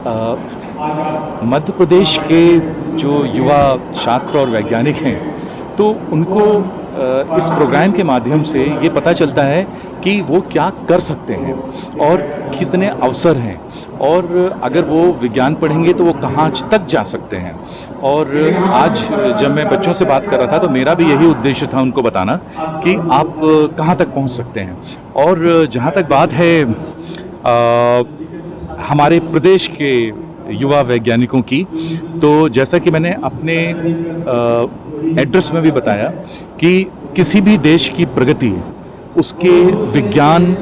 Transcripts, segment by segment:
मध्य प्रदेश के जो युवा छात्र और वैज्ञानिक हैं, तो उनको इस प्रोग्राम के माध्यम से ये पता चलता है कि वो क्या कर सकते हैं और कितने अवसर हैं, और अगर वो विज्ञान पढ़ेंगे तो वो कहाँ तक जा सकते हैं। और आज जब मैं बच्चों से बात कर रहा था तो मेरा भी यही उद्देश्य था उनको बताना कि आप कहाँ तक पहुँच सकते हैं। और जहाँ तक बात है हमारे प्रदेश के युवा वैज्ञानिकों की, तो जैसा कि मैंने अपने एड्रेस में भी बताया कि किसी भी देश की प्रगति उसके विज्ञान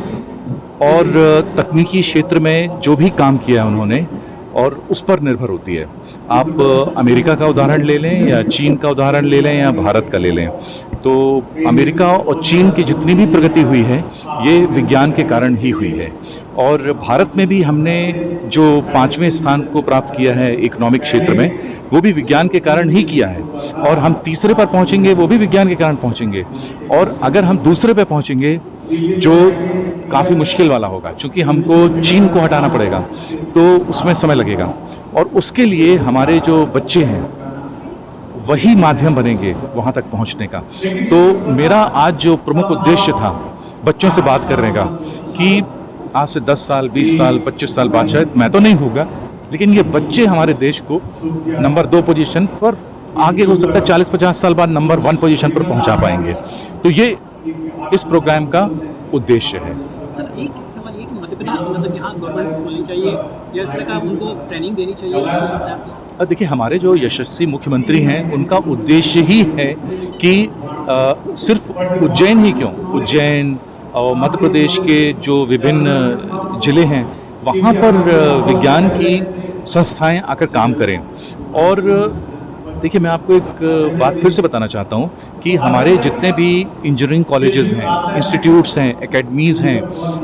और तकनीकी क्षेत्र में जो भी काम किया है उन्होंने, और उस पर निर्भर होती है। आप अमेरिका का उदाहरण ले लें या चीन का उदाहरण ले लें या भारत का ले लें, तो अमेरिका और चीन की जितनी भी प्रगति हुई है ये विज्ञान के कारण ही हुई है। और भारत में भी हमने जो 5वें स्थान को प्राप्त किया है इकोनॉमिक क्षेत्र में, वो भी विज्ञान के कारण ही किया है। और हम तीसरे पर पहुंचेंगे वो भी विज्ञान के कारण पहुंचेंगे। और अगर हम दूसरे पर पहुंचेंगे जो काफ़ी मुश्किल वाला होगा, क्योंकि हमको चीन को हटाना पड़ेगा, तो उसमें समय लगेगा। और उसके लिए हमारे जो बच्चे हैं वही माध्यम बनेंगे वहाँ तक पहुँचने का। तो मेरा आज जो प्रमुख उद्देश्य था बच्चों से बात करने का, कि आज से 10 साल 20 साल 25 साल बाद शायद मैं तो नहीं होगा, लेकिन ये बच्चे हमारे देश को नंबर 2 पोजीशन पर, आगे हो सकता है 40-50 साल बाद नंबर 1 पोजीशन पर पहुंचा पाएंगे। तो ये इस प्रोग्राम का उद्देश्य है। सर, एक सवाल ये कि मध्य प्रदेश मतलब यहाँ गवर्नमेंट खोलनी चाहिए, जैसे का उनको ट्रेनिंग देनी चाहिए। देखिए, हमारे जो यशस्वी मुख्यमंत्री हैं उनका उद्देश्य ही है कि सिर्फ उज्जैन ही क्यों, उज्जैन और मध्य प्रदेश के जो विभिन्न जिले हैं वहाँ पर विज्ञान की संस्थाएं आकर काम करें। और देखिए, मैं आपको एक बात फिर से बताना चाहता हूँ कि हमारे जितने भी इंजीनियरिंग कॉलेजेस हैं, इंस्टीट्यूट्स हैं, एकेडमीज़ हैं,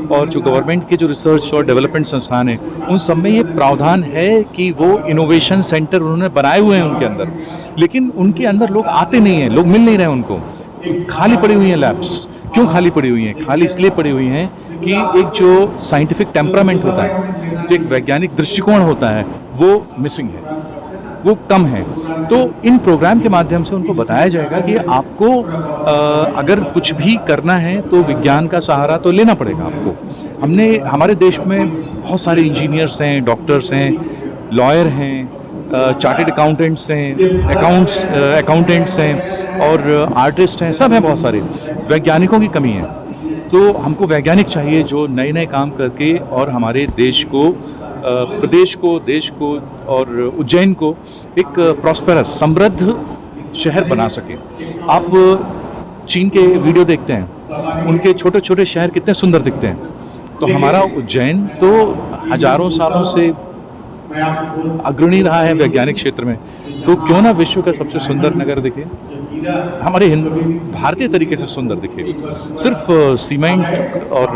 और जो गवर्नमेंट के जो रिसर्च और डेवलपमेंट संस्थान हैं, उन सब में ये प्रावधान है कि वो इनोवेशन सेंटर उन्होंने बनाए हुए हैं उनके अंदर, लेकिन उनके अंदर लोग आते नहीं हैं, लोग मिल नहीं रहे हैं उनको। खाली पड़ी हुई हैं लैब्स। क्यों खाली पड़ी हुई हैं? खाली इसलिए पड़ी हुई हैं कि एक जो साइंटिफिक टेम्परामेंट होता है, जो एक वैज्ञानिक दृष्टिकोण होता है, वो मिसिंग है, वो कम है। तो इन प्रोग्राम के माध्यम से उनको बताया जाएगा कि आपको अगर कुछ भी करना है तो विज्ञान का सहारा तो लेना पड़ेगा आपको। हमारे देश में बहुत सारे इंजीनियर्स हैं, डॉक्टर्स हैं, लॉयर हैं, चार्टेड अकाउंटेंट्स हैं, अकाउंटेंट्स हैं, और आर्टिस्ट हैं, सब हैं, बहुत सारे। वैज्ञानिकों की कमी है। तो हमको वैज्ञानिक चाहिए जो नए नए काम करके और हमारे देश को, प्रदेश को, देश को और उज्जैन को एक प्रॉस्पेरस, समृद्ध शहर बना सके। आप चीन के वीडियो देखते हैं, उनके छोटे छोटे शहर कितने सुंदर दिखते हैं। तो हमारा उज्जैन तो हजारों सालों से अग्रणी रहा है वैज्ञानिक क्षेत्र में, तो क्यों ना विश्व का सबसे सुंदर नगर दिखे, हमारे भारतीय तरीके से सुंदर दिखे। सिर्फ सीमेंट और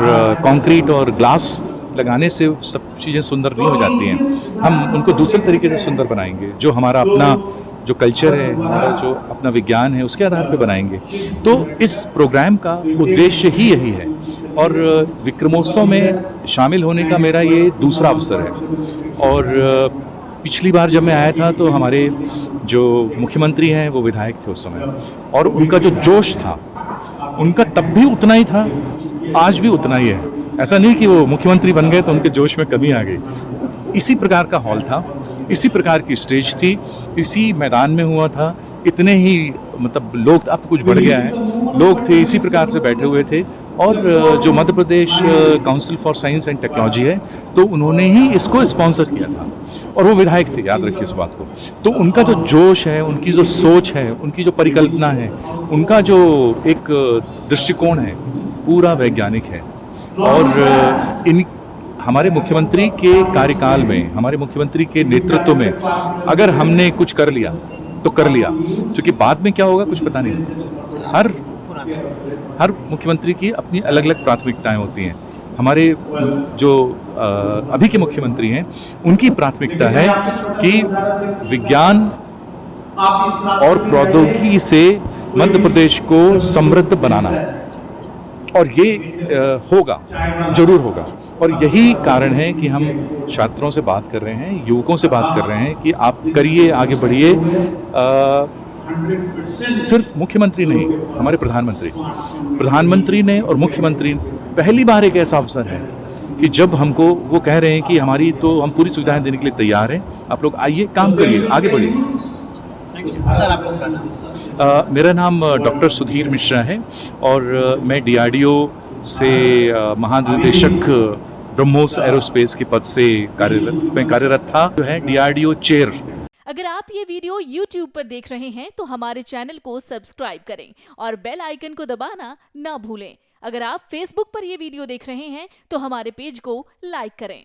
कंक्रीट और ग्लास लगाने से सब चीज़ें सुंदर नहीं हो जाती हैं। हम उनको दूसरे तरीके से सुंदर बनाएंगे, जो हमारा अपना जो कल्चर है, हमारा जो अपना विज्ञान है, उसके आधार पर बनाएंगे। तो इस प्रोग्राम का उद्देश्य ही यही है। और विक्रमोत्सव में शामिल होने का मेरा ये दूसरा अवसर है। और पिछली बार जब मैं आया था तो हमारे जो मुख्यमंत्री हैं वो विधायक थे उस समय, और उनका जो जोश था, उनका तब भी उतना ही था, आज भी उतना ही है। ऐसा नहीं कि वो मुख्यमंत्री बन गए तो उनके जोश में कमी आ गई। इसी प्रकार का हॉल था, इसी प्रकार की स्टेज थी, इसी मैदान में हुआ था, इतने ही मतलब लोग, अब कुछ बढ़ गया है, लोग थे, इसी प्रकार से बैठे हुए थे। और जो Madhya Pradesh council for science and technology है, तो उन्होंने ही इसको स्पॉन्सर किया था, और वो विधायक थे, याद रखिए इस बात को। तो उनका जो जोश है, उनकी जो सोच है, उनकी जो परिकल्पना है, उनका जो एक दृष्टिकोण है, पूरा वैज्ञानिक है। और इन हमारे मुख्यमंत्री के कार्यकाल में, हमारे मुख्यमंत्री के नेतृत्व में अगर हमने कुछ कर लिया तो कर लिया, क्योंकि बाद में क्या होगा कुछ पता नहीं। हर मुख्यमंत्री की अपनी अलग अलग प्राथमिकताएं होती हैं। हमारे जो अभी के मुख्यमंत्री हैं, उनकी प्राथमिकता है कि विज्ञान और प्रौद्योगिकी से मध्य प्रदेश को समृद्ध बनाना है। और ये होगा, जरूर होगा। और यही कारण है कि हम छात्रों से बात कर रहे हैं, युवकों से बात कर रहे हैं कि आप करिए, आगे बढ़िए। सिर्फ मुख्यमंत्री नहीं, हमारे प्रधानमंत्री ने और मुख्यमंत्री, पहली बार एक ऐसा अवसर है कि जब हमको वो कह रहे हैं कि हमारी तो हम पूरी सुविधाएं देने के लिए तैयार हैं, आप लोग आइए, काम करिए, आगे बढ़िए। Thank you sir. आपका पूरा नाम? मेरा नाम डॉक्टर सुधीर मिश्रा है और मैं डीआरडीओ से महानिदेशक ब्रह्मोस एरोस्पेस के पद से कार्यरत था, जो है डीआरडीओ चेयर। अगर आप ये वीडियो YouTube पर देख रहे हैं तो हमारे चैनल को सब्सक्राइब करें और बेल आइकन को दबाना ना भूलें। अगर आप Facebook पर ये वीडियो देख रहे हैं तो हमारे पेज को लाइक करें।